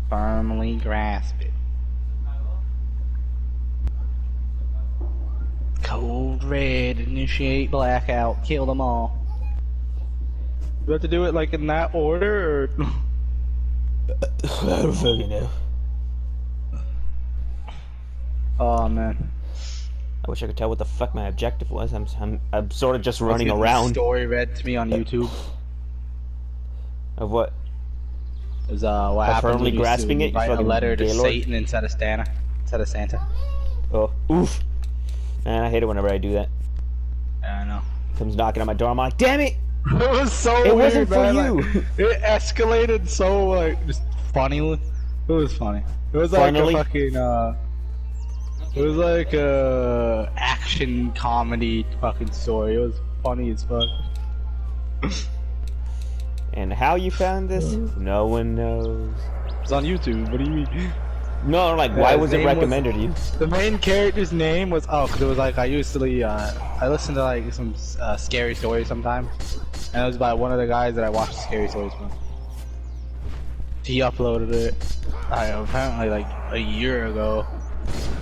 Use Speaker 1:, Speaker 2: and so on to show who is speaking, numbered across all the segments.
Speaker 1: Firmly grasp it. Code red, initiate blackout, kill them all. Do I have to do it like in that order, or?
Speaker 2: I don't fucking know.
Speaker 1: Oh man.
Speaker 2: I wish I could tell what the fuck my objective was. I'm sort of just running around.
Speaker 1: Story read to me on YouTube.
Speaker 2: Of what?
Speaker 1: It was what
Speaker 2: By
Speaker 1: happened
Speaker 2: firmly
Speaker 1: when you
Speaker 2: grasping it, you
Speaker 1: write a
Speaker 2: fucking
Speaker 1: letter to
Speaker 2: Gaylord?
Speaker 1: Satan instead of Santa.
Speaker 2: Oh, oof. Man, I hate it whenever I do that.
Speaker 1: Yeah, I know.
Speaker 2: Comes knocking on my door. I'm like, damn it!
Speaker 1: It was so
Speaker 2: It
Speaker 1: weird,
Speaker 2: wasn't for
Speaker 1: man.
Speaker 2: you.
Speaker 1: Like, it escalated so like just funny. It was funny. It was like
Speaker 2: Funnily?
Speaker 1: a fucking it was like a action comedy fucking story. It was funny as fuck.
Speaker 2: And how you found this? No one knows.
Speaker 1: It's on YouTube. What do you mean?
Speaker 2: No, like, why
Speaker 1: his
Speaker 2: was it
Speaker 1: name
Speaker 2: recommended to you?
Speaker 1: The main character's name was cause it was like I usually I listen to like some scary stories sometimes, and it was by one of the guys that I watched scary stories from. He uploaded it apparently like a year ago.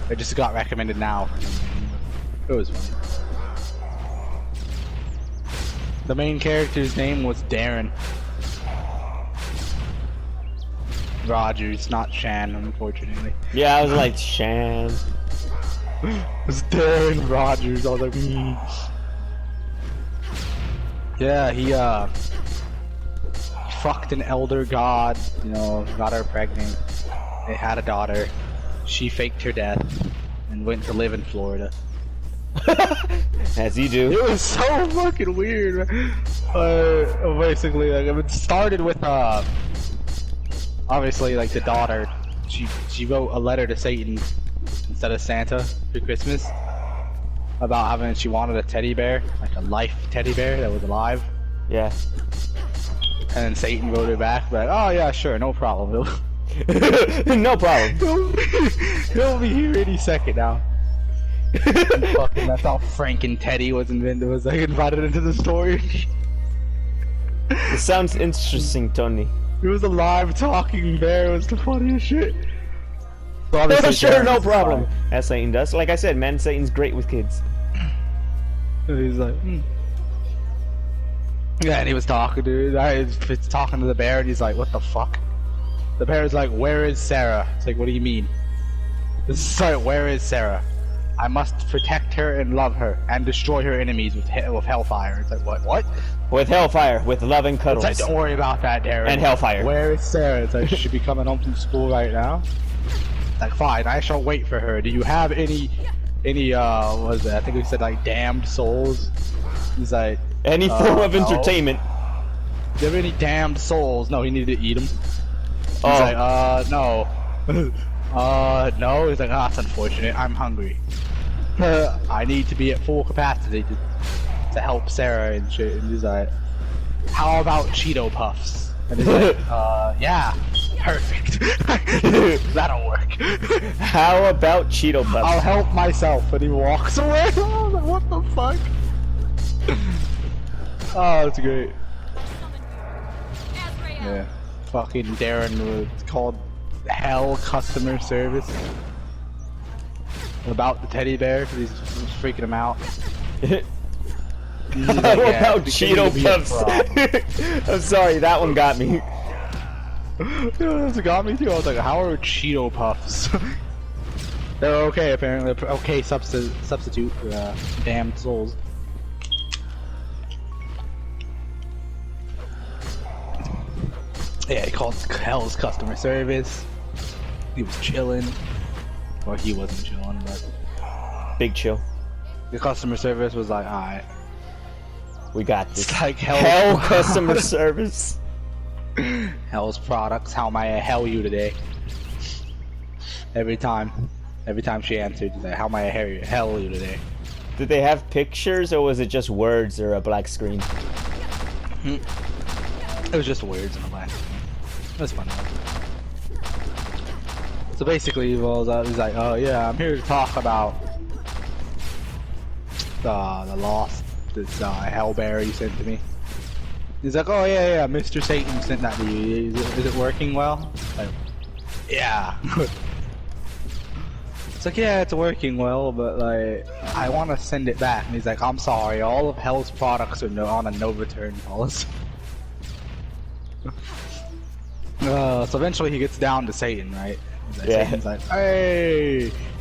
Speaker 1: It just got recommended now. It was funny. The main character's name was Darren Rogers, not Shan, unfortunately.
Speaker 2: Yeah, I was like, Shan.
Speaker 1: It was Darren Rogers. I was like, Yeah, he fucked an elder god, you know, got her pregnant. They had a daughter. She faked her death and went to live in Florida.
Speaker 2: As you do.
Speaker 1: It was so fucking weird, man. Basically, like, it started with obviously, like, the daughter. She wrote a letter to Satan instead of Santa for Christmas about she wanted a teddy bear, like a life teddy bear that was alive.
Speaker 2: Yeah.
Speaker 1: And then Satan wrote her back, like, oh yeah, sure, no problem.
Speaker 2: No problem.
Speaker 1: He'll be here any second now. Fucking, that's how Frank and Teddy was like invited into the story.
Speaker 2: It sounds interesting, Tony.
Speaker 1: It was a live talking bear. It was the funniest shit. So
Speaker 2: Yeah,
Speaker 1: obviously
Speaker 2: sure,
Speaker 1: Darren
Speaker 2: no
Speaker 1: was
Speaker 2: problem.
Speaker 1: fine.
Speaker 2: As Satan does. Like I said, man, Satan's great with kids.
Speaker 1: And he's like, Yeah, and he was talking, dude. It's talking to the bear, and he's like, what the fuck? The bear's like, where is Sarah? It's like, what do you mean? This is like, where is Sarah? I must protect her and love her, and destroy her enemies with hellfire. It's like, what?
Speaker 2: With hellfire, with love and cuddles.
Speaker 1: It's like, don't worry about that, Darren.
Speaker 2: And hellfire.
Speaker 1: Where is Sarah? It's like, she should be coming home from school right now. It's like, fine, I shall wait for her. Do you have any, what was it? I think we said, like, damned souls? He's like,
Speaker 2: Any form of
Speaker 1: no.
Speaker 2: entertainment.
Speaker 1: Do you have any damned souls? No, he needed to eat them. He's
Speaker 2: Oh.
Speaker 1: like, no. No? He's like, that's unfortunate. I'm hungry. I need to be at full capacity to help Sarah and shit. And he's like, how about Cheeto Puffs? And he's like, yeah, perfect. That'll work.
Speaker 2: How about Cheeto Puffs?
Speaker 1: I'll help myself. And he walks away. I was like, what the fuck? Oh, that's great. Yeah. Fucking Darren was called Hell Customer Service. About the teddy bear, because he's freaking him out. He's
Speaker 2: How
Speaker 1: like, yeah,
Speaker 2: about
Speaker 1: it's beginning to
Speaker 2: Cheeto
Speaker 1: be a problem.
Speaker 2: Puffs? I'm sorry, that one got me.
Speaker 1: Yeah, that's got me too. I was like, how are Cheeto Puffs? They're okay, apparently. They're okay substitute for damned souls. Yeah, he called Hell's customer service. He was chilling. Or he wasn't chilling, but
Speaker 2: Big chill.
Speaker 1: the customer service was like, alright.
Speaker 2: We got this.
Speaker 1: It's like
Speaker 2: Hell customer service.
Speaker 1: Hell's products, how may I hell you today? Every time she answered, she's like, how may I hell you today?
Speaker 2: Did they have pictures or was it just words or a black screen?
Speaker 1: It was just words in the black. It was funny. So basically, he's like, oh yeah, I'm here to talk about the lost, this hellbear you sent to me. He's like, oh yeah, Mr. Satan sent that to you. Is it working well? Like, yeah. It's like, yeah, it's working well, but like, I want to send it back. And he's like, I'm sorry, all of Hell's products are on a no return policy. So eventually he gets down to Satan, right? He's like,
Speaker 2: Yeah.
Speaker 1: Satan's like,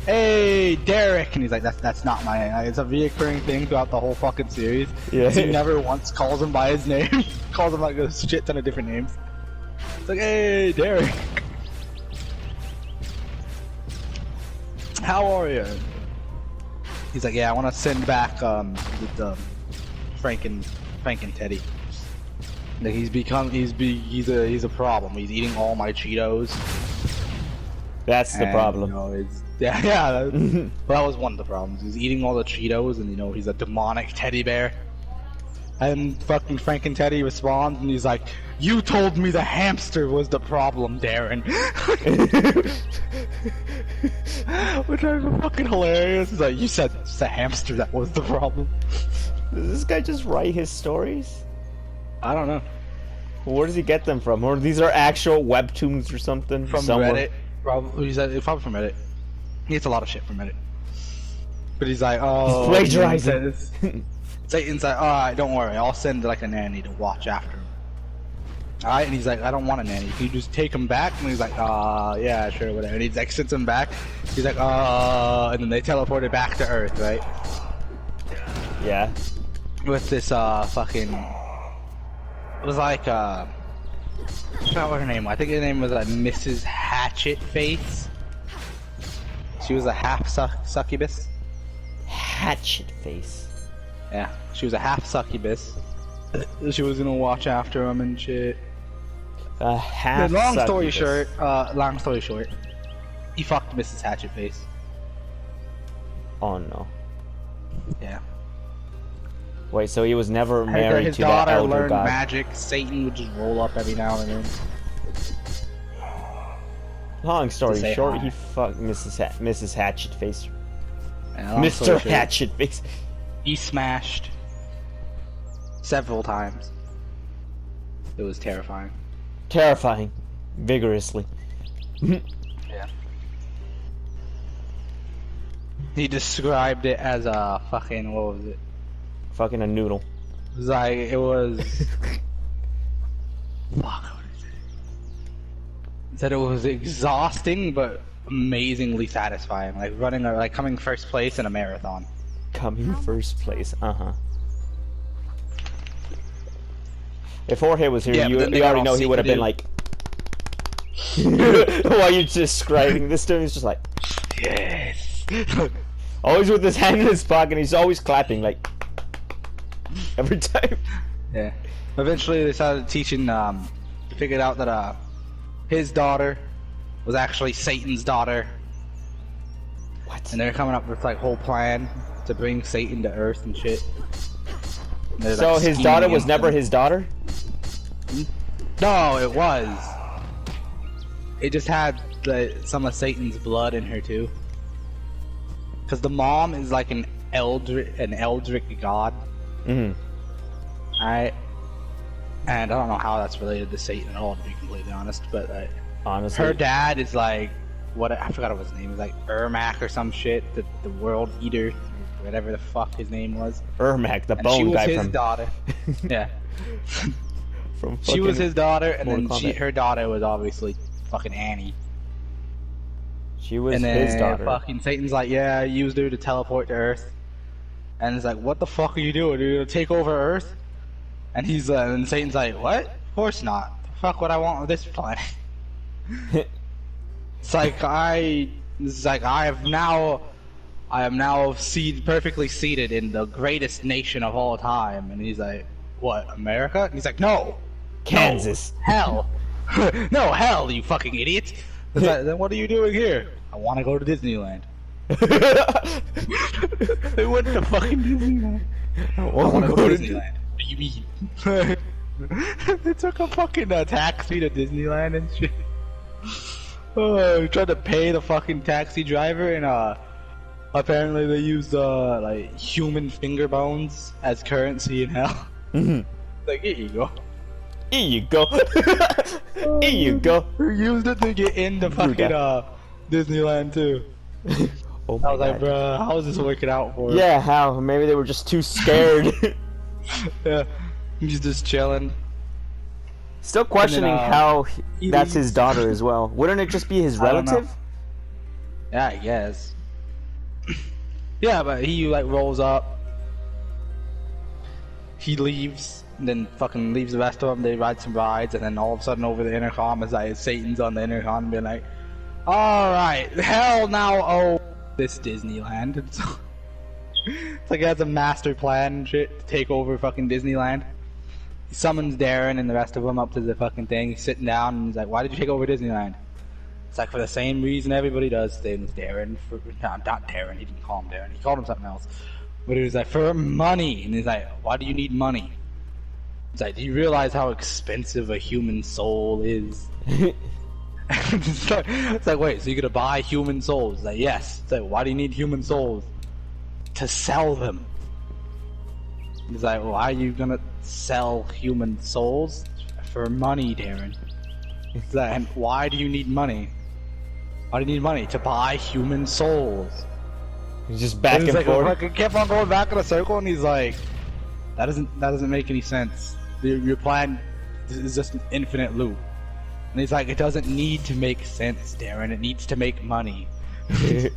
Speaker 1: hey, Derek, and he's like, that's not my name. Like, it's a reoccurring thing throughout the whole fucking series.
Speaker 2: Yeah.
Speaker 1: He never once calls him by his name. Calls him like a shit ton of different names. It's like, hey, Derek. How are you? He's like, yeah, I want to send back Frank and Teddy. Like, he's a problem. He's eating all my Cheetos.
Speaker 2: That's the
Speaker 1: And,
Speaker 2: problem.
Speaker 1: You know, that was one of the problems. He's eating all the Cheetos, and you know he's a demonic teddy bear. And fucking Frank and Teddy responds, and he's like, "You told me the hamster was the problem, Darren." Which is fucking hilarious. He's like, "You said it's the hamster that was the problem."
Speaker 2: Does this guy just write his stories?
Speaker 1: I don't know.
Speaker 2: Where does he get them from? Or these are actual webtoons or something?
Speaker 1: From
Speaker 2: somewhere?
Speaker 1: Reddit, probably. He's probably from Reddit. He gets a lot of shit from Reddit. But he's like, oh,
Speaker 2: Plagiarizing.
Speaker 1: Satan's like, alright, don't worry, I'll send like a nanny to watch after him. Alright, and he's like, I don't want a nanny. Can you just take him back? And he's like, yeah, sure, whatever. And he's like, sends him back. He's like, and then they teleported back to Earth, right?
Speaker 2: Yeah.
Speaker 1: With this, fucking... It was like, I forgot what her name was. I think her name was like Mrs. Hatchet Face. She was a half succubus.
Speaker 2: Hatchet face.
Speaker 1: Yeah, she was a half succubus. She was gonna watch after him and shit.
Speaker 2: A half
Speaker 1: Long story
Speaker 2: succubus.
Speaker 1: short, he fucked Mrs. Hatchet Face.
Speaker 2: Oh no.
Speaker 1: Yeah.
Speaker 2: Wait, so he was never
Speaker 1: After
Speaker 2: married
Speaker 1: his
Speaker 2: to that
Speaker 1: daughter
Speaker 2: elder
Speaker 1: learned
Speaker 2: god?
Speaker 1: magic, Satan would just roll up every now and then.
Speaker 2: Long story
Speaker 1: say
Speaker 2: short,
Speaker 1: hi.
Speaker 2: he fucked Mrs. Hatchet face.
Speaker 1: And long story
Speaker 2: Mr.
Speaker 1: short,
Speaker 2: Hatchet face.
Speaker 1: He smashed several times. It was terrifying.
Speaker 2: Terrifying. Vigorously.
Speaker 1: Yeah. He described it as a fucking, what was it?
Speaker 2: Fucking a noodle.
Speaker 1: It was like, it was... Fuck, what is it? It said it was exhausting, but amazingly satisfying. Like running, like coming first place in a marathon.
Speaker 2: Coming first place. Uh-huh. If Jorge was here,
Speaker 1: Yeah, but
Speaker 2: you
Speaker 1: then they
Speaker 2: already
Speaker 1: got
Speaker 2: know
Speaker 1: all
Speaker 2: he would have been
Speaker 1: secretive.
Speaker 2: like... While you're describing this to him, he's just like...
Speaker 1: Yes!
Speaker 2: Always with his hand in his pocket, he's always clapping, like... Every time.
Speaker 1: Yeah. Eventually they started teaching, figured out that, his daughter was actually Satan's daughter.
Speaker 2: What?
Speaker 1: And they're coming up with, like, whole plan to bring Satan to Earth and shit. And they're,
Speaker 2: So
Speaker 1: like,
Speaker 2: his
Speaker 1: scheming
Speaker 2: daughter was
Speaker 1: against
Speaker 2: never
Speaker 1: him.
Speaker 2: his daughter?
Speaker 1: No, it was. It just had some of Satan's blood in her too. Cause the mom is like an eldritch god.
Speaker 2: Mm-hmm.
Speaker 1: Alright. And I don't know how that's related to Satan at all, to be completely honest. But
Speaker 2: Honestly.
Speaker 1: her dad is like, what I forgot what his name is, like Ermac or some shit, the world eater, whatever the fuck his name was.
Speaker 2: Ermac, the
Speaker 1: And she
Speaker 2: bone
Speaker 1: was
Speaker 2: guy
Speaker 1: his
Speaker 2: from...
Speaker 1: daughter. Yeah.
Speaker 2: from
Speaker 1: She was
Speaker 2: fucking
Speaker 1: his daughter, and then
Speaker 2: Mortal Kombat.
Speaker 1: her daughter was obviously fucking Annie.
Speaker 2: She was
Speaker 1: And then
Speaker 2: his daughter.
Speaker 1: fucking Satan's like, yeah, I used her to teleport to Earth. And it's like, what the fuck are you doing? Are you gonna take over Earth? And and Satan's like, what? Of course not. The fuck would I want with this planet? It's like I am now perfectly seated in the greatest nation of all time. And he's like, what, America? And he's like, no.
Speaker 2: Kansas.
Speaker 1: No, hell. No, hell, you fucking idiot. It's like, then what are you doing here? I want to go to Disneyland. They went to fucking Disneyland. I want to go to Disneyland. What do you mean? They took a fucking taxi to Disneyland and shit. Tried to pay the fucking taxi driver, and apparently they used like human finger bones as currency in hell.
Speaker 2: Mhm.
Speaker 1: Like, here you go.
Speaker 2: Here you go. Here you go.
Speaker 1: We used it to get into fucking Disneyland too.
Speaker 2: Oh
Speaker 1: I
Speaker 2: my
Speaker 1: was like,
Speaker 2: god.
Speaker 1: bro, how is this working out for us?
Speaker 2: Yeah, how? Maybe they were just too scared.
Speaker 1: Yeah. He's just chilling.
Speaker 2: Still questioning how that's his daughter as well. Wouldn't it just be his
Speaker 1: I don't know.
Speaker 2: relative?
Speaker 1: Yeah, I guess. Yeah, but he like rolls up. He leaves, and then fucking leaves the rest of them. They ride some rides, and then all of a sudden over the intercom is like Satan's on the intercom being like, "All right, hell now, oh this Disneyland." It's like he has a master plan and shit to take over fucking Disneyland. He summons Darren and the rest of them up to the fucking thing. He's sitting down and he's like, "Why did you take over Disneyland?" It's like for the same reason everybody does things, Darren. Not Darren, he didn't call him Darren, he called him something else. But he was like, for money. And he's like, why do you need money? It's like, do you realize how expensive a human soul is? It's like, wait, so you're gonna buy human souls? It's like, yes. It's like, why do you need human souls? To sell them. He's like, why are you gonna sell human souls? For money, Darren. It's like, and why do you need money? Why do you need money? To buy human souls.
Speaker 2: He's just back and
Speaker 1: like,
Speaker 2: forth.
Speaker 1: Fucking kept on going back in a circle, and he's like, that doesn't make any sense. Your plan is just an infinite loop. And he's like, it doesn't need to make sense, Darren. It needs to make money. And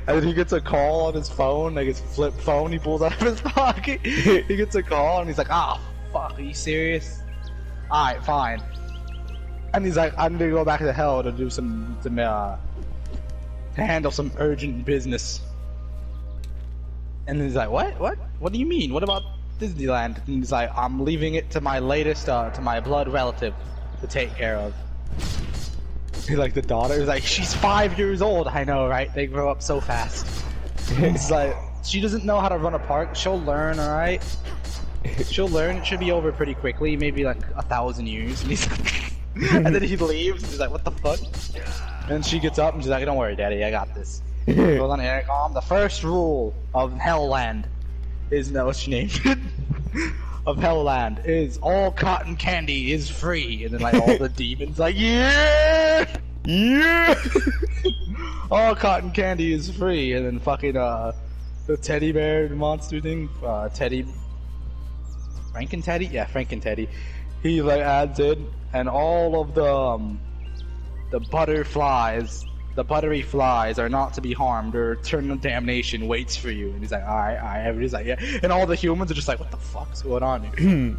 Speaker 1: then he gets a call on his phone, like his flip phone. He pulls out of his pocket. He gets a call, and he's like, "Ah, fuck, are you serious? All right, fine." And he's like, "I'm gonna go back to hell to do to handle some urgent business." And he's like, "What? What do you mean? What about Disneyland?" And he's like, "I'm leaving it to my latest, to my blood relative to take care of." He's like, the daughter is like, she's 5 years old. I know, right? They grow up so fast. It's like, she doesn't know how to run a park. She'll learn, all right? She'll learn. It should be over pretty quickly, maybe like 1,000 years. And he's like, and then he leaves. And he's like, what the fuck? And she gets up and she's like, don't worry, Daddy, I got this. Goes on the intercom. The first rule of Hellland is, no, what's your name? Of Hellland is all cotton candy is free. And then like all the demons like, yeah!
Speaker 2: Yeah!
Speaker 1: All cotton candy is free. And then fucking the teddy bear monster thing, Teddy, Franken Teddy? Yeah, Franken Teddy. He like adds in, and all of the butterflies, the buttery flies are not to be harmed, or eternal damnation waits for you. And he's like, alright, everybody's like, yeah. And all the humans are just like, what the fuck's going on here?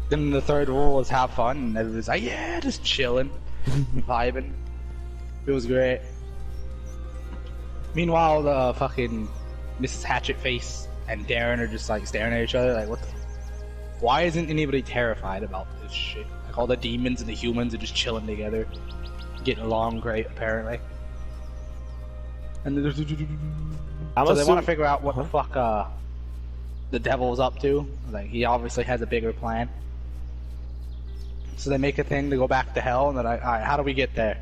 Speaker 1: Then the third rule is have fun, and everybody's like, yeah, just chilling, vibing. It was great. Meanwhile, the fucking Mrs. Hatchetface and Darren are just like staring at each other like, what the why isn't anybody terrified about this shit? Like all the demons and the humans are just chilling together, getting along great apparently. And so they want to figure out what the fuck the devil's up to. Like he obviously has a bigger plan. So they make a thing to go back to hell, and they're like, alright, how do we get there?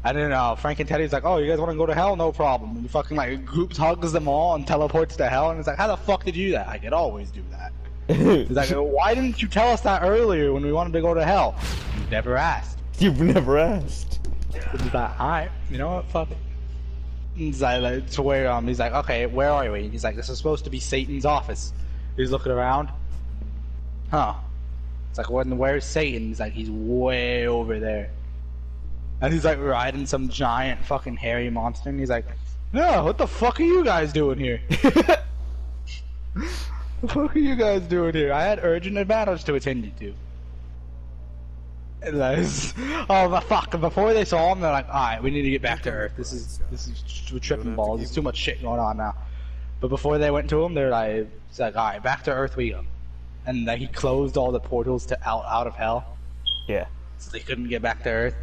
Speaker 1: And then Frank and Teddy's like, oh, you guys want to go to hell? No problem. And he fucking like groups hugs them all and teleports to hell, and it's like, how the fuck did you do that? I could always do that. He's like, why didn't you tell us that earlier when we wanted to go to hell? You never asked.
Speaker 2: You've never asked.
Speaker 1: He's like, alright, you know what, fuck it. He's like, to where, he's like, okay, where are we? And he's like, this is supposed to be Satan's office. He's looking around. Huh. It's like, where's Satan? He's like, he's way over there. And he's like riding some giant fucking hairy monster, and he's like, no, what the fuck are you guys doing here? What the fuck are you guys doing here? I had urgent matters to attend to. And oh, but fuck! Before they saw him, they're like, "All right, we need to get back to Earth. This is tripping balls. There's too much shit going on now." But before they went to him, they're like, "It's like, all right, back to Earth we go." And he closed all the portals to out of hell.
Speaker 2: Yeah.
Speaker 1: So they couldn't get back to Earth.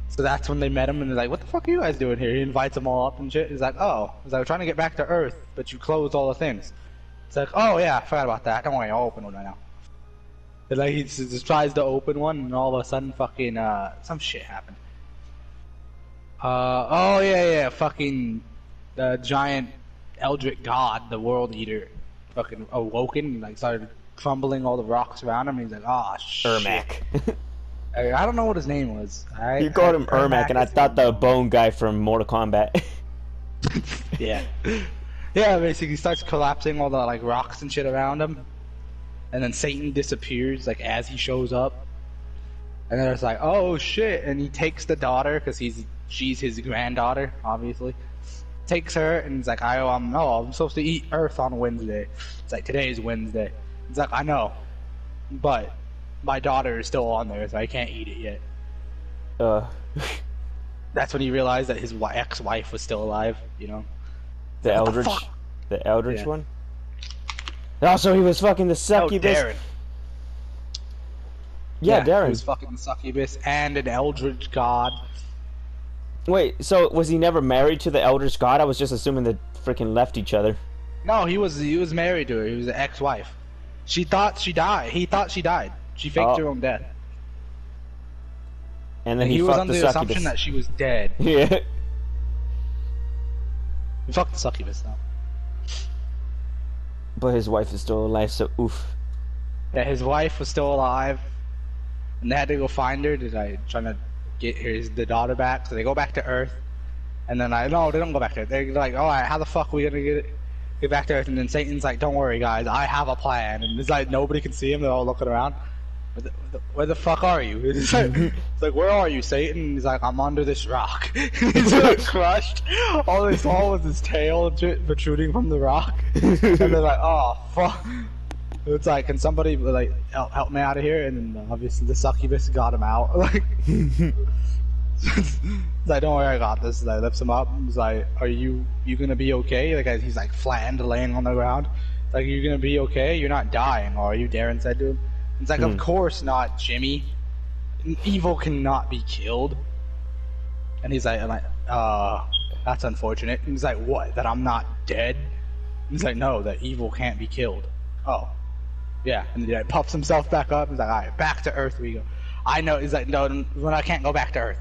Speaker 1: So that's when they met him, and they're like, "What the fuck are you guys doing here?" He invites them all up and shit. He's like, "Oh, he's like, we're trying to get back to Earth, but you closed all the things." It's like, "Oh yeah, I forgot about that. Don't worry, I'll open one right now." And like he just tries to open one, and all of a sudden, fucking some shit happened. Oh yeah, fucking the giant Eldritch God, the World Eater, fucking awoken and like started crumbling all the rocks around him. And he's like, oh shit.
Speaker 2: Ermac.
Speaker 1: I don't know what his name was.
Speaker 2: You called him Ermac, and I
Speaker 1: is
Speaker 2: thought the
Speaker 1: his
Speaker 2: bone guy from Mortal Kombat.
Speaker 1: name. Yeah. Yeah, basically he starts collapsing all the like rocks and shit around him. And then Satan disappears like as he shows up. And then it's like, oh shit, and he takes the daughter, because she's his granddaughter, obviously. Takes her, and he's like, I'm supposed to eat Earth on Wednesday. It's like, today is Wednesday. He's like, I know, but my daughter is still on there, so I can't eat it yet. That's when he realized that his ex-wife was still alive, you know?
Speaker 2: The
Speaker 1: What the
Speaker 2: Eldritch?
Speaker 1: fuck?
Speaker 2: The Eldritch
Speaker 1: Yeah.
Speaker 2: one? Also, he was fucking the
Speaker 1: Oh,
Speaker 2: succubus.
Speaker 1: Darren.
Speaker 2: Yeah,
Speaker 1: He
Speaker 2: Darren.
Speaker 1: was fucking the succubus and an eldritch god.
Speaker 2: Wait, so was he never married to the Eldritch God? I was just assuming they freaking left each other.
Speaker 1: No, he was married to her. He was an ex-wife. She thought she died. He thought she died. She faked her own death.
Speaker 2: And then
Speaker 1: And he was
Speaker 2: fucked
Speaker 1: under
Speaker 2: the
Speaker 1: the
Speaker 2: succubus.
Speaker 1: assumption that she was dead.
Speaker 2: Yeah.
Speaker 1: He fucked the succubus though.
Speaker 2: But his wife is still alive, so oof.
Speaker 1: Yeah, his wife was still alive, and they had to go find her. Trying to get the daughter back? So they go back to Earth, and then no, they don't go back to Earth. They're like, all right, how the fuck are we gonna get back to Earth? And then Satan's like, don't worry, guys, I have a plan. And it's like nobody can see him. They're all looking around. Where the fuck are you? It's like, where are you, Satan? And he's like, I'm under this rock. He's like crushed. All they saw was his tail protruding from the rock. And they're like, oh fuck. It's like, can somebody like help me out of here? And then obviously the succubus got him out. Like, it's like, don't worry, I got this. Like, lifts him up. He's like, are you gonna be okay? Like, he's like flattened, laying on the ground. It's like, you gonna be okay? You're not dying, are you? Darren said to him. It's like, of course not, Jimmy. Evil cannot be killed. And he's like, that's unfortunate. And he's like, what? That I'm not dead? And he's like, no, that evil can't be killed. Oh, yeah. And he like, puffs himself back up. He's like, all right, back to Earth we go. I know. He's like, no, I can't go back to Earth.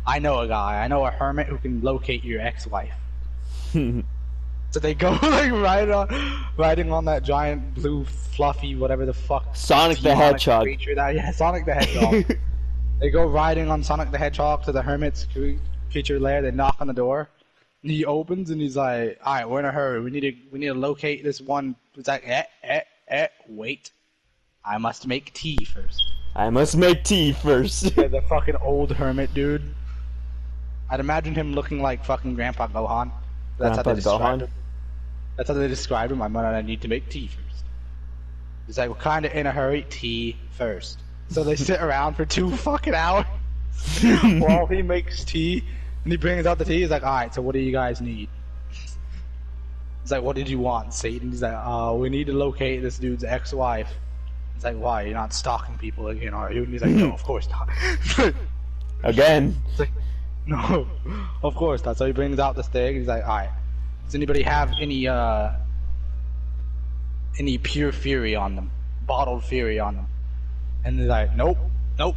Speaker 1: I know a guy. I know a hermit who can locate your ex-wife. So they go like riding on that giant blue fluffy whatever the fuck
Speaker 2: Sonic the
Speaker 1: demonic
Speaker 2: Hedgehog.
Speaker 1: creature that, yeah, Sonic the Hedgehog. They go riding on Sonic the Hedgehog to the hermit's creature lair. They knock on the door. And he opens and he's like, all right, we're in a hurry. We need to locate this one. It's like, wait, I must make tea first.
Speaker 2: I must make tea first.
Speaker 1: Yeah, the fucking old hermit dude. I'd imagine him looking like fucking Grandpa Gohan. That's how they described him. That's how they described him. I need to make tea first. He's like, we're kind of in a hurry. Tea first. So they sit around for 2 fucking hours while he makes tea, and he brings out the tea. He's like, all right, so what do you guys need? He's like, what did you want, Satan? He's like, we need to locate this dude's ex-wife. He's like, why? You're not stalking people again, are you? And he's like, no, of course not.
Speaker 2: Again.
Speaker 1: It's like, no, of course not. So he brings out this thing. He's like, all right, does anybody have any pure fury on them? Bottled fury on them? And they're like, nope. All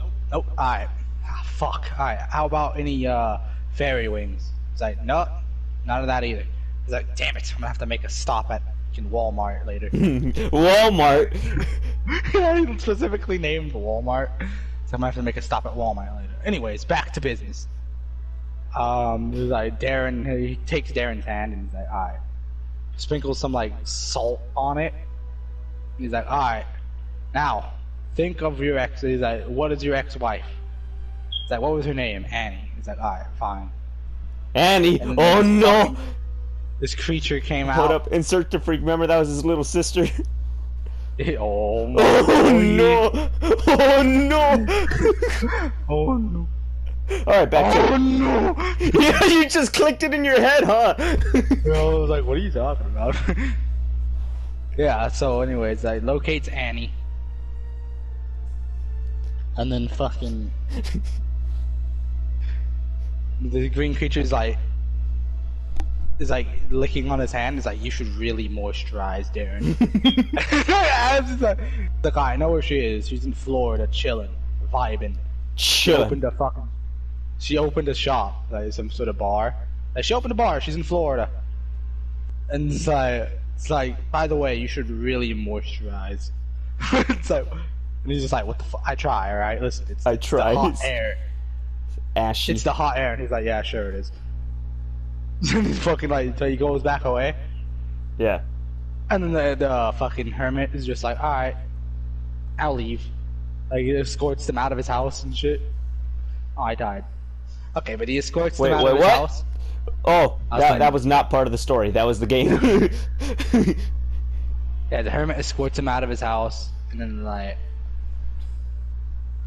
Speaker 1: right, fuck. All right, how about any fairy wings? He's like, no, none of that either. He's like, damn it, I'm gonna have to make a stop at Walmart later.
Speaker 2: Walmart.
Speaker 1: Yeah, he specifically named Walmart, so I'm gonna have to make a stop at Walmart later. Anyways, back to business. He's like, he takes Darren's hand and he's like, alright. Sprinkles some like salt on it. He's like, alright. Now, think of your ex. He's like, what is your ex-wife? He's like, what was her name? Annie. He's like, alright, fine.
Speaker 2: Annie.
Speaker 1: And
Speaker 2: Oh
Speaker 1: then
Speaker 2: no.
Speaker 1: This creature came
Speaker 2: Hold
Speaker 1: out.
Speaker 2: up. Insert the freak. Remember that was his little sister.
Speaker 1: Oh my
Speaker 2: Oh no. Oh no.
Speaker 1: Oh no.
Speaker 2: Alright, back to
Speaker 1: Oh
Speaker 2: it.
Speaker 1: no.
Speaker 2: Yeah, you just clicked it in your head, huh?
Speaker 1: I was like, what are you talking about? Yeah, so anyways, I locates Annie. And then fucking the green creature is like licking on his hand. He's like, you should really moisturize, Darren. Like, I know where she is. She's in Florida, chilling, vibing. She opened a shop, like some sort of bar. Like, she opened a bar. She's in Florida, and it's like, by the way, you should really moisturize. So, and he's just like, what the fuck? I try, alright? Listen, it's
Speaker 2: I
Speaker 1: it's
Speaker 2: try.
Speaker 1: the hot air.
Speaker 2: Ashy.
Speaker 1: It's the hot air. And he's like, yeah, sure it is. And he's fucking like, so he goes back away.
Speaker 2: Yeah.
Speaker 1: And then the fucking hermit is just like, alright, I'll leave. Like, he escorts them out of his house and shit. Oh, I died. Okay, but he escorts them out of his house.
Speaker 2: Oh,
Speaker 1: was like-
Speaker 2: that was not part of the story. That was the game.
Speaker 1: Yeah, the hermit escorts him out of his house, and then like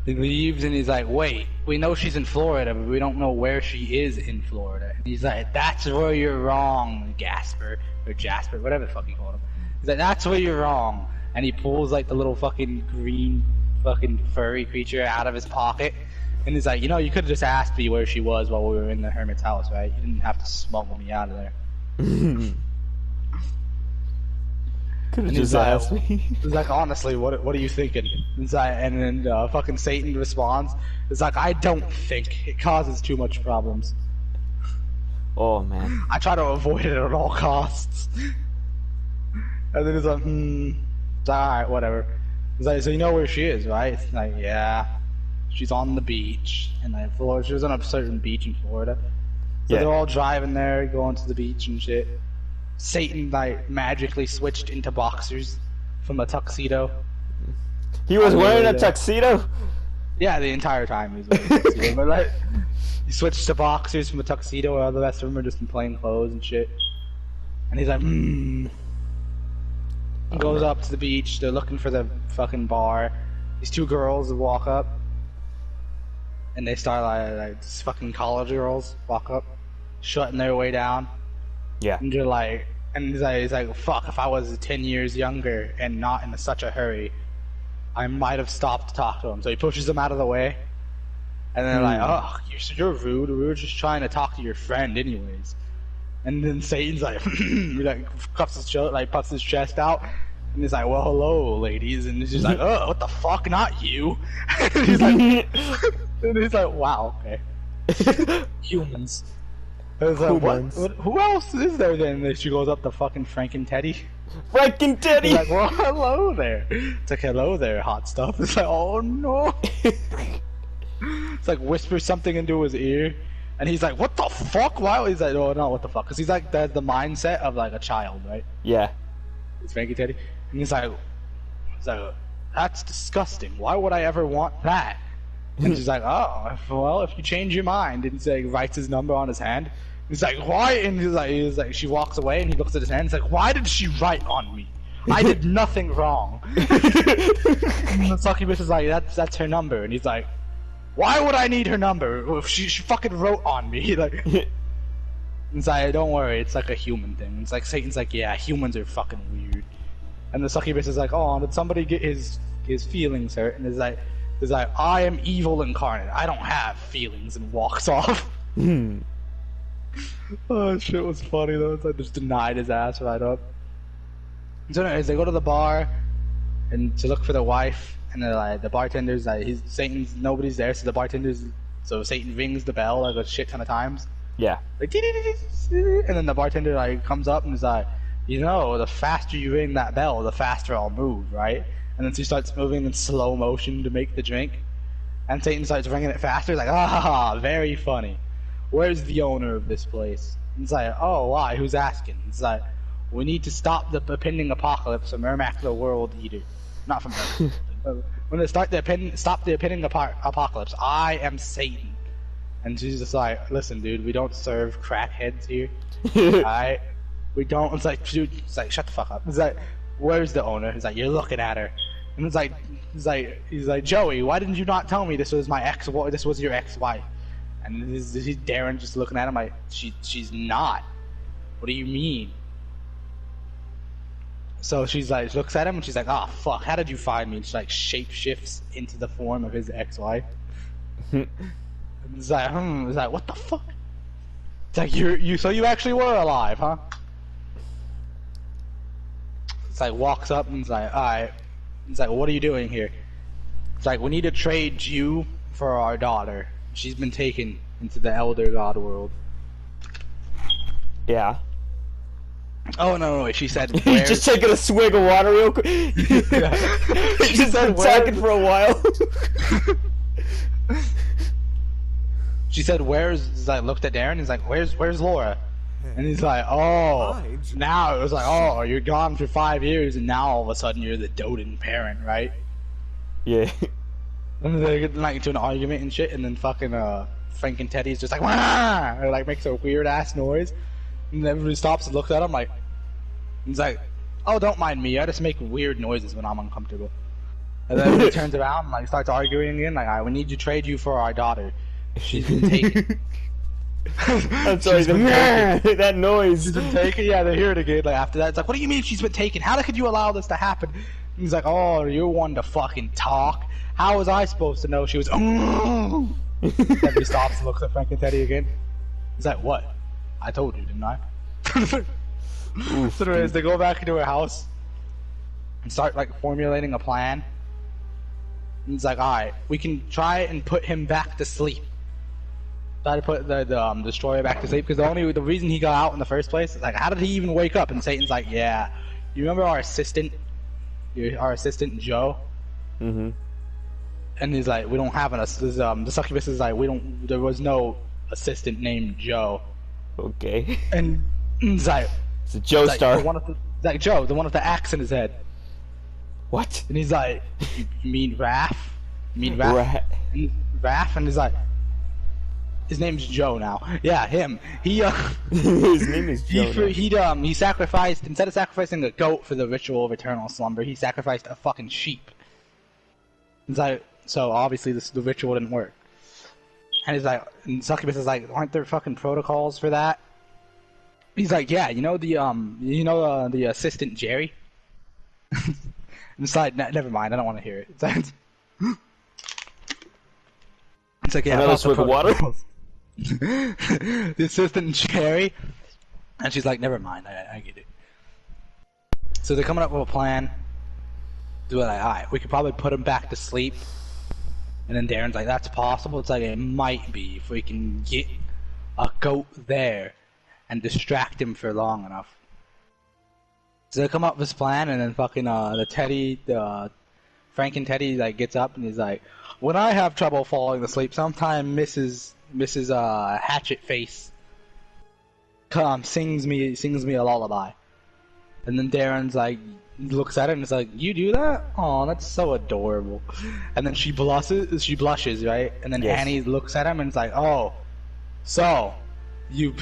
Speaker 1: he leaves, and he's like, "Wait, we know she's in Florida, but we don't know where she is in Florida." And he's like, "That's where you're wrong, Gasper or Jasper, whatever the fuck you call him." He's like, "That's where you're wrong," and he pulls like the little fucking green, fucking furry creature out of his pocket, and he's like, "You know, you could have just asked me where she was while we were in the hermit's house, right? You didn't have to smuggle me out of there."
Speaker 2: Could have
Speaker 1: And
Speaker 2: just
Speaker 1: he's like,
Speaker 2: asked me.
Speaker 1: he's like, honestly, what are you thinking? He's like, and then fucking Satan responds, it's like, I don't think. It causes too much problems.
Speaker 2: Oh man.
Speaker 1: I try to avoid it at all costs. And then he's like, It's like, alright, whatever. He's like, so you know where she is, right? It's like, yeah. She's on the beach. And like, Florida, she was on a certain beach in Florida. So
Speaker 2: Yeah.
Speaker 1: they're all driving there, going to the beach and shit. Satan like magically switched into boxers from a tuxedo.
Speaker 2: He was
Speaker 1: Oh,
Speaker 2: wearing a
Speaker 1: yeah.
Speaker 2: tuxedo?
Speaker 1: Yeah, the entire time he was wearing a tuxedo. But like, he switched to boxers from a tuxedo, while the rest of them are just in plain clothes and shit. And he's like, He goes up to the beach. They're looking for the fucking bar. These two girls walk up, and they start like these fucking college girls walk up, shutting their way down.
Speaker 2: Yeah.
Speaker 1: And you're like, and he's like, fuck, if I was 10 years younger and not in such a hurry, I might have stopped to talk to him. So he pushes them out of the way. And they're like, oh, you're rude. We were just trying to talk to your friend anyways. And then Satan's like, he like puffs his chest out. And he's like, well, hello, ladies. And she's like, oh, what the fuck, not you. And he's like, wow, okay. Humans. I was like,
Speaker 2: Humans.
Speaker 1: who else is there then? And then she goes up to fucking Frank and Teddy.
Speaker 2: Frank and Teddy!
Speaker 1: He's like, well, hello there. It's like, hello there, hot stuff. It's like, oh no. It's like, whispers something into his ear. And he's like, what the fuck? Why? He's like, oh no, what the fuck? Because he's like the mindset of like a child, right?
Speaker 2: Yeah.
Speaker 1: It's Frank and Teddy. And he's like, that's disgusting. Why would I ever want that? And she's like, oh, well, if you change your mind. And he's like, writes his number on his hand. He's like, why? And he's like, she walks away and he looks at his hand. He's like, why did she write on me? I did nothing wrong. And the succubus is like, that's her number. And he's like, why would I need her number? If she fucking wrote on me. Like, it's like, don't worry, it's like a human thing. It's like, Satan's like, yeah, humans are fucking weird. And the succubus is like, oh, did somebody get his feelings hurt? And it's like, I am evil incarnate. I don't have feelings, and walks off. Oh, shit was funny though. It's like just denied his ass right up. So anyways, they go to the bar and to look for their wife, and they're like, the bartender's like, nobody's there, so Satan rings the bell like a shit ton of times.
Speaker 2: Yeah.
Speaker 1: Like, and then the bartender like comes up and is like, you know, the faster you ring that bell, the faster I'll move, right? And then she starts moving in slow motion to make the drink. And Satan starts ringing it faster. He's like, ah, very funny. Where's the owner of this place? And it's like, oh, why? Who's asking? It's like, we need to stop the impending apocalypse from Ermac the World Eater. Not from Ermac. When they stop the impending apocalypse, I am Satan. And she's just like, listen, dude, we don't serve crackheads here. Alright? We don't. It's like, dude, it's like, shut the fuck up. It's like, where's the owner? He's like, you're looking at her. And he's like, Joey, why didn't you not tell me this was this was your ex-wife? And he's Darren just looking at him like, she's not. What do you mean? So she's like, she looks at him and she's like, oh fuck, how did you find me? And she like shape shifts into the form of his ex-wife. And it's like, It's like, what the fuck? It's like, so you actually were alive, huh? It's like, walks up and it's like, alright. It's like, what are you doing here? It's like, we need to trade you for our daughter. She's been taken into the Elder God world.
Speaker 2: Yeah.
Speaker 1: Oh no, she said.
Speaker 2: He's
Speaker 1: Where's...
Speaker 2: just taking a swig of water real quick. He's just
Speaker 1: said,
Speaker 2: been talking for a while.
Speaker 1: She said, "Where's?" He's like, looked at Darren. He's like, "Where's Laura?" And he's like, "Oh." Now it was like, "Oh, you're gone for 5 years, and now all of a sudden you're the doting parent, right?"
Speaker 2: Yeah.
Speaker 1: And they get like into an argument and shit, and then fucking Frank and Teddy's just like, "Wah!" Or like makes a weird ass noise, and everybody stops and looks at him like, he's like, "Oh, don't mind me. I just make weird noises when I'm uncomfortable." And then he turns around and like starts arguing again, like, "We need to trade you for our daughter. She's been taken."
Speaker 2: I'm sorry,
Speaker 1: She's been taken.
Speaker 2: that noise.
Speaker 1: She's been taken. Yeah, they hear it again. Like after that, it's like, "What do you mean she's been taken? How could you allow this to happen?" And he's like, "Oh, you're one to fucking talk. How was I supposed to know she was?" Everybody stops and looks at Frank and Teddy again. He's like, "What? I told you, didn't I?" So anyways, they go back into her house and start like formulating a plan. And he's like, "Alright, we can try and put him back to sleep. Try to put the destroyer back to sleep, because the reason he got out in the first place is like, how did he even wake up?" And Satan's like, "Yeah, you remember our assistant Joe?"
Speaker 2: Mm-hmm.
Speaker 1: And he's like, "We don't have an the succubus is like, there was no assistant named Joe."
Speaker 2: Okay.
Speaker 1: And he's like,
Speaker 2: It's a Joe
Speaker 1: like,
Speaker 2: Star.
Speaker 1: the one with the axe in his head.
Speaker 2: What?
Speaker 1: And he's like, "You mean Raph? You mean Raph?" And Raph, and he's like, his name's Joe now. Yeah, him. He
Speaker 2: His name is Joe.
Speaker 1: he sacrificed, instead of sacrificing a goat for the ritual of eternal slumber, he sacrificed a fucking sheep. It's like, so obviously the ritual didn't work. And he's like, and Succubus is like, "Aren't there fucking protocols for that?" He's like, "Yeah, you know the assistant Jerry." And it's like, never mind, I don't want to hear it. It's like, "Yeah,
Speaker 2: Another swig of water.
Speaker 1: The assistant Jerry," and she's like, "Never mind, I get it." So they're coming up with a plan. They're like, "Alright, we could probably put him back to sleep." And then Darren's like, "That's possible." It's like, "It might be if we can get a goat there and distract him for long enough." So they come up with this plan, and then fucking Frank and Teddy like gets up and he's like, "When I have trouble falling asleep, sometimes Mrs. Hatchet Face sings me a lullaby." And then Darren's like, looks at it and is like, "You do that? Oh, that's so adorable." And then she blushes, right? And then
Speaker 2: Yes.
Speaker 1: Annie looks at him and is like, "Oh, so you..."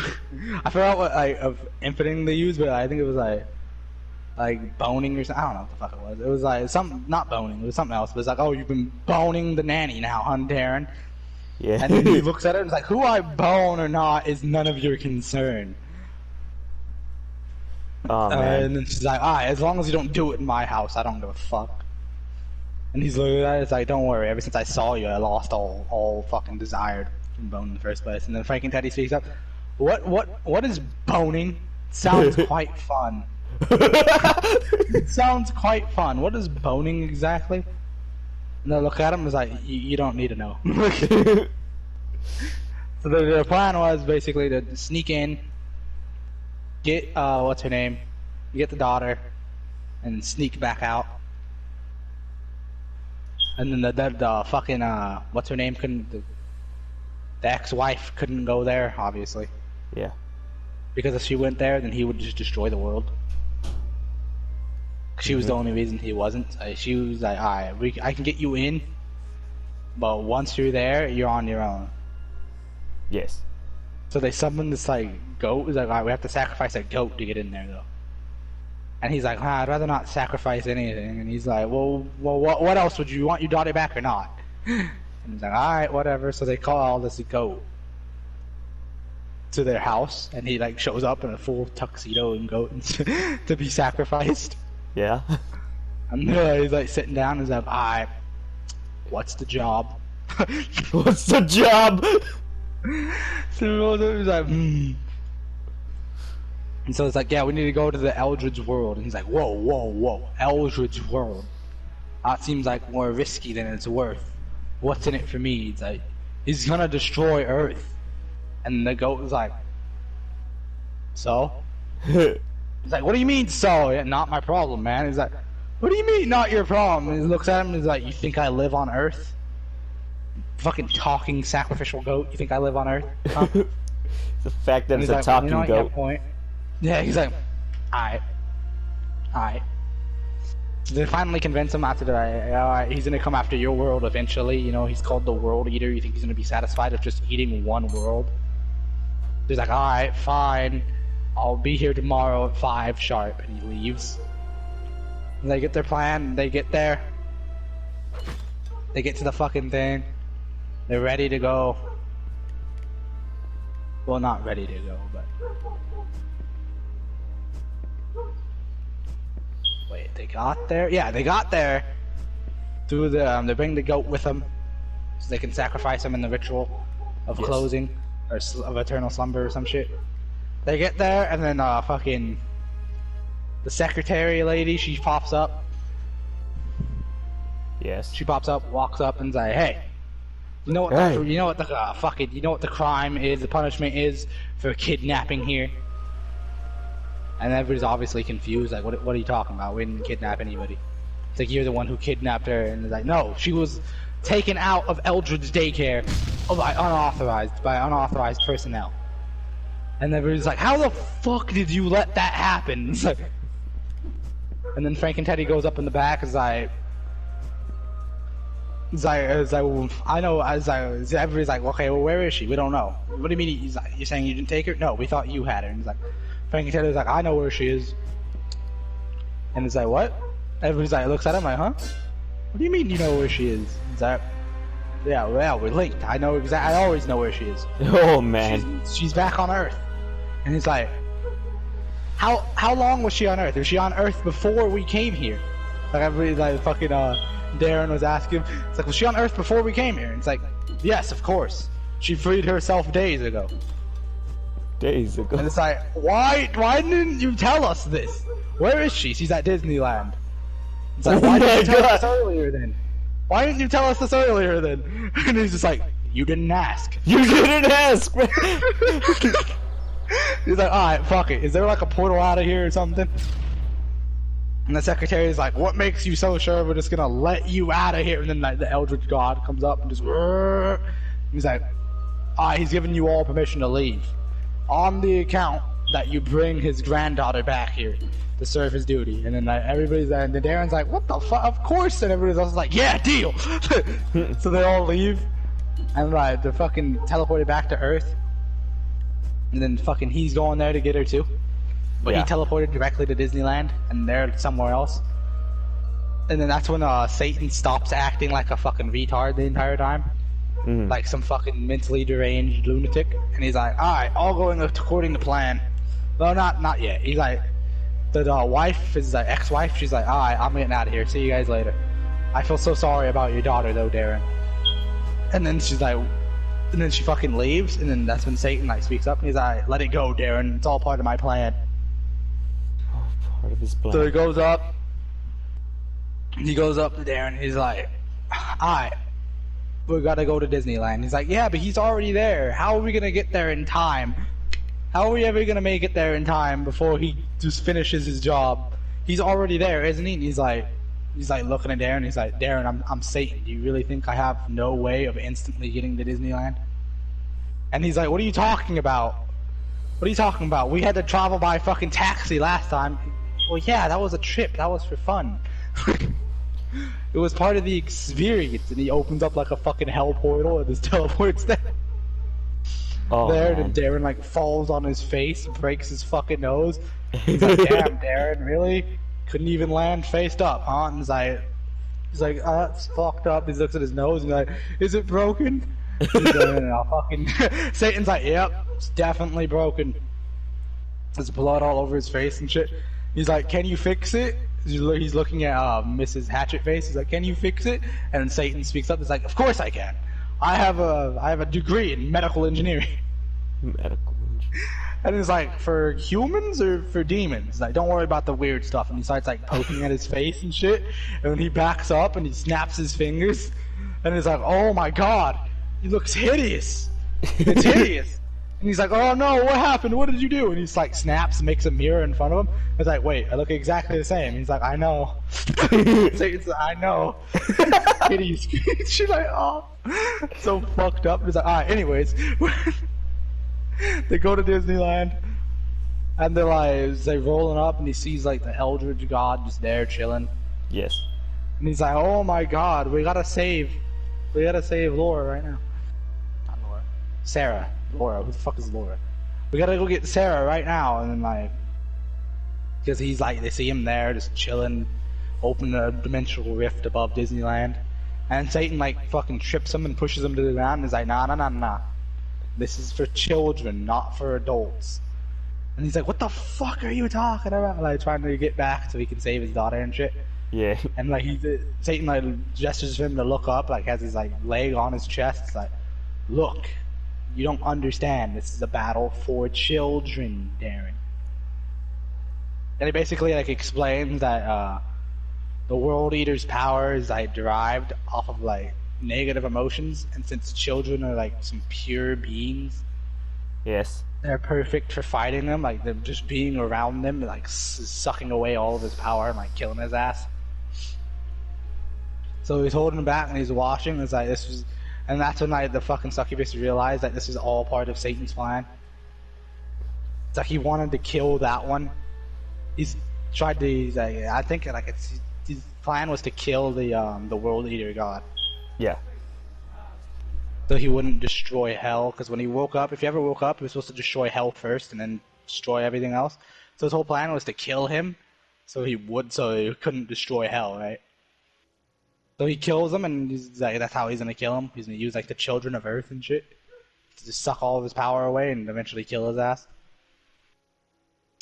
Speaker 1: I forgot what of infinite they used, but I think it was like boning or something. I don't know what the fuck it was. It was like not boning. It was something else. But it's like, "Oh, you've been boning the nanny now, huh, Darren?"
Speaker 2: Yeah.
Speaker 1: And then he looks at her and is like, "Who I bone or not is none of your concern."
Speaker 2: Oh man.
Speaker 1: And then she's like, "Alright, as long as you don't do it in my house, I don't give a fuck." And he's looking at it, it's like, "Don't worry, ever since I saw you, I lost all fucking desire from bone in the first place." And then Frank and Teddy speaks up, What is boning? Sounds quite fun." It sounds quite fun. What is boning exactly? And they look at him and is like, you don't need to know." So the plan was basically to sneak in, get what's her name, get the daughter, and sneak back out. And then the fucking what's her name the ex-wife couldn't go there, obviously,
Speaker 2: Yeah.
Speaker 1: because if she went there, then he would just destroy the world. She was the only reason he wasn't. She was like, "Alright, I can get you in, but once you're there, you're on your own."
Speaker 2: Yes.
Speaker 1: So they summoned this like goat. He's like, "Alright, we have to sacrifice a goat to get in there, though." And he's like, "I'd rather not sacrifice anything." And he's like, well, what else would you want your daughter back or not?" And he's like, "Alright, whatever." So they call this goat to their house, and he like shows up in a full tuxedo and goat to be sacrificed.
Speaker 2: Yeah.
Speaker 1: And he's like sitting down and he's like, "Alright, what's the job?"
Speaker 2: What's the job?
Speaker 1: So he's like, And so it's like, "Yeah, we need to go to the Eldridge world." And he's like, whoa, Eldridge world? That seems like more risky than it's worth. What's in it for me?" He's like, "He's gonna destroy Earth." And the goat was like, "So?" He's like, what do you mean so? Yeah, not my problem, man. He's like, what do you mean not your problem? And he looks at him and he's like, you think I live on Earth? Fucking talking sacrificial goat. You think I live on Earth? Huh?
Speaker 2: The fact that
Speaker 1: And
Speaker 2: it's
Speaker 1: he's
Speaker 2: a
Speaker 1: like,
Speaker 2: talking
Speaker 1: you know what, you have a
Speaker 2: goat.
Speaker 1: point. Yeah, he's like, alright. Alright. So they finally convince him after that, alright, he's gonna come after your world eventually. You know, he's called the World Eater. You think he's gonna be satisfied with just eating one world? He's like, alright, fine. I'll be here tomorrow at 5 sharp. And he leaves. And they get their plan. They get there. They get to the fucking thing. They're ready to go. Well, not ready to go, but... Wait, they got there? Yeah, they got there. Through the, they bring the goat with them. So they can sacrifice him in the ritual of
Speaker 2: Yes.
Speaker 1: closing. Or of eternal slumber or some shit. They get there, and then, fucking... The secretary lady, she pops up.
Speaker 2: Yes.
Speaker 1: She pops up, walks up, and is like, "Hey, you know what?
Speaker 2: Hey.
Speaker 1: You know what the you know what the crime is? The punishment is for kidnapping here." And everybody's obviously confused. Like, what are you talking about? We didn't kidnap anybody. It's like you're the one who kidnapped her, and it's like, no, she was taken out of Eldred's daycare by unauthorized personnel. And everybody's like, how the fuck did you let that happen? It's like, and then Frank and Teddy goes up in the back, as I know, everybody's like, okay, well, where is she? We don't know. What do you mean? He's like, you're saying you didn't take her? No, we thought you had her. And he's like, Frank and Teddy's like, I know where she is. And it's like, what? Everybody's like, looks at him like, huh? What do you mean you know where she is? He's like, yeah, well, we're linked. I know exactly. I always know where she is.
Speaker 2: Oh man.
Speaker 1: She's back on Earth. And he's like, how long was she on Earth? Was she on Earth before we came here? Like everybody's like, fucking Darren was asking. It's like, was she on Earth before we came here? And it's like, yes, of course. She freed herself days ago.
Speaker 2: Days ago.
Speaker 1: And it's like, why didn't you tell us this? Where is she? She's at Disneyland. It's like,
Speaker 2: Oh
Speaker 1: why
Speaker 2: my
Speaker 1: didn't you tell
Speaker 2: God.
Speaker 1: us earlier then? Why didn't you tell us this earlier then? And he's just like, you didn't ask.
Speaker 2: You didn't ask, man.
Speaker 1: He's like, alright, fuck it. Is there like a portal out of here or something? And the secretary's like, what makes you so sure we're just gonna let you out of here? And then like, the Eldritch God comes up and just... He's like, alright, he's giving you all permission to leave. On the account that you bring his granddaughter back here to serve his duty. And then like, everybody's like, and then Darren's like, what the fuck? Of course! And everybody else is like, yeah, deal! So they all leave. And like, they're fucking teleported back to Earth. And then fucking he's going there to get her too. But
Speaker 2: Yeah.
Speaker 1: he teleported directly to Disneyland, and they're somewhere else. And then that's when Satan stops acting like a fucking retard the entire time.
Speaker 2: Mhm.
Speaker 1: Like some fucking mentally deranged lunatic. And he's like, alright, all going according to plan. Well, not yet. He's like, the wife, his ex-wife, she's like, alright, I'm getting out of here. See you guys later. I feel so sorry about your daughter though, Darren. And then she's like, and then she fucking leaves, and then that's when Satan like speaks up, and he's like, let it go, Darren. It's all part of my plan.
Speaker 2: Oh, part of his plan.
Speaker 1: So he goes up to Darren, he's like, alright, we gotta go to Disneyland. He's like, yeah, but he's already there. How are we gonna get there in time? How are we ever gonna make it there in time before he just finishes his job? He's already there, isn't he? And he's like looking at Darren, he's like, Darren, I'm Satan. Do you really think I have no way of instantly getting to Disneyland? And he's like, what are you talking about? What are you talking about? We had to travel by fucking taxi last time. Well, yeah, that was a trip. That was for fun. It was part of the experience. And he opens up like a fucking hell portal and just teleports there.
Speaker 2: Oh,
Speaker 1: there,
Speaker 2: man.
Speaker 1: and Darren like falls on his face, breaks his fucking nose. He's like, damn, Darren, really? Couldn't even land faced up, huh? And he's like, oh, that's fucked up. He looks at his nose and he's like, is it broken? He's like, no, fucking... Satan's like, yep, it's definitely broken. There's blood all over his face and shit. He's like, can you fix it? He's looking at Mrs. Hatchet face. He's like, can you fix it? And then Satan speaks up. He's like, of course I can. I have a degree in medical engineering.
Speaker 2: Medical engineering.
Speaker 1: And it's like, for humans or for demons? Like, don't worry about the weird stuff. And he starts like poking at his face and shit. And then he backs up and he snaps his fingers. And he's like, oh my god, he looks hideous. It's hideous. And he's like, oh no, what happened? What did you do? And he's like, snaps and makes a mirror in front of him. It's like, wait, I look exactly the same. He's like, I know. Satan's like, I know. Kitty screams. She's like, oh. So fucked up. He's like, alright, anyways. They go to Disneyland. And they're like, they rolling up and he sees like the Eldritch God just there chilling.
Speaker 2: Yes.
Speaker 1: And he's like, oh my god, we gotta save Laura right now. Not Laura. Sarah. Laura. Who the fuck is Laura? We gotta go get Sarah right now. And then like, because he's like, they see him there just chilling, opening a dimensional rift above Disneyland. And Satan like fucking trips him and pushes him to the ground and he's like, nah, nah, nah, nah. This is for children, not for adults. And he's like, what the fuck are you talking about? Like trying to get back so he can save his daughter and shit.
Speaker 2: Yeah.
Speaker 1: And like Satan like gestures for him to look up, like has his like leg on his chest. It's like, look, you don't understand. This is a battle for children, Darren. And he basically like explains that the World Eater's power is like derived off of like negative emotions, and since children are like some pure beings,
Speaker 2: Yes.
Speaker 1: they're perfect for fighting them. Like them just being around them, like sucking away all of his power and like killing his ass. So he's holding him back and he's watching. It's like this was, and that's when like the fucking succubus realized that this is all part of Satan's plan. It's like he wanted to kill that one. He's tried to. He's like, I think like his plan was to kill the World Eater God.
Speaker 2: Yeah.
Speaker 1: So he wouldn't destroy hell, because when he woke up, if he ever woke up, he was supposed to destroy hell first and then destroy everything else. So his whole plan was to kill him, so he couldn't destroy hell, right? So he kills him, and he's like, that's how he's gonna kill him. He's gonna use like the children of Earth and shit to just suck all of his power away and eventually kill his ass.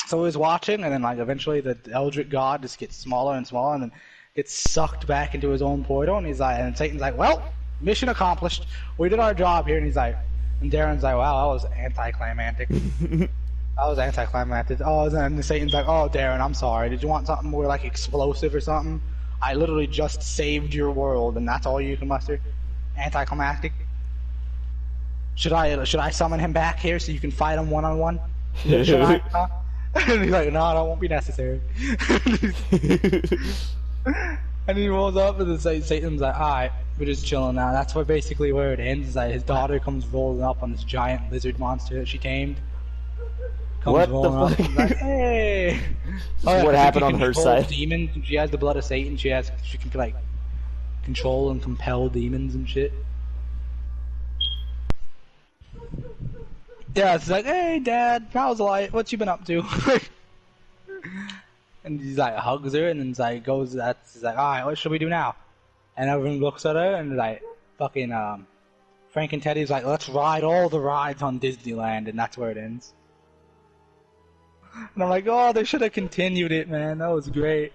Speaker 1: So he's watching, and then like eventually the Eldritch God just gets smaller and smaller, and then gets sucked back into his own portal. And he's like, and Satan's like, well, mission accomplished. We did our job here. And he's like, and Darren's like, wow, that was anticlimactic. That was anticlimactic. Oh, and Satan's like, oh, Darren, I'm sorry. Did you want something more like explosive or something? I literally just saved your world, and that's all you can muster? Anticlimactic? Should I summon him back here so you can fight him one-on-one? Should I? Huh? And he's like, no, that won't be necessary. And he rolls up, and then Satan's like, alright, we're just chilling now. That's basically where it ends. Is like his daughter comes rolling up on this giant lizard monster that she tamed. Comes
Speaker 2: What
Speaker 1: rolling
Speaker 2: the fuck?
Speaker 1: up, and like, hey!
Speaker 2: What happened on her side?
Speaker 1: Demons. She has the blood of Satan. She can like control and compel demons and shit. Yeah, it's like, hey, Dad, how's life? What you been up to? And he's like hugs her, and then he's like he's like, all right, what should we do now? And everyone looks at her, and like fucking Frank and Teddy's like, let's ride all the rides on Disneyland, and that's where it ends. And I'm like, oh, they should have continued it, man. That was great.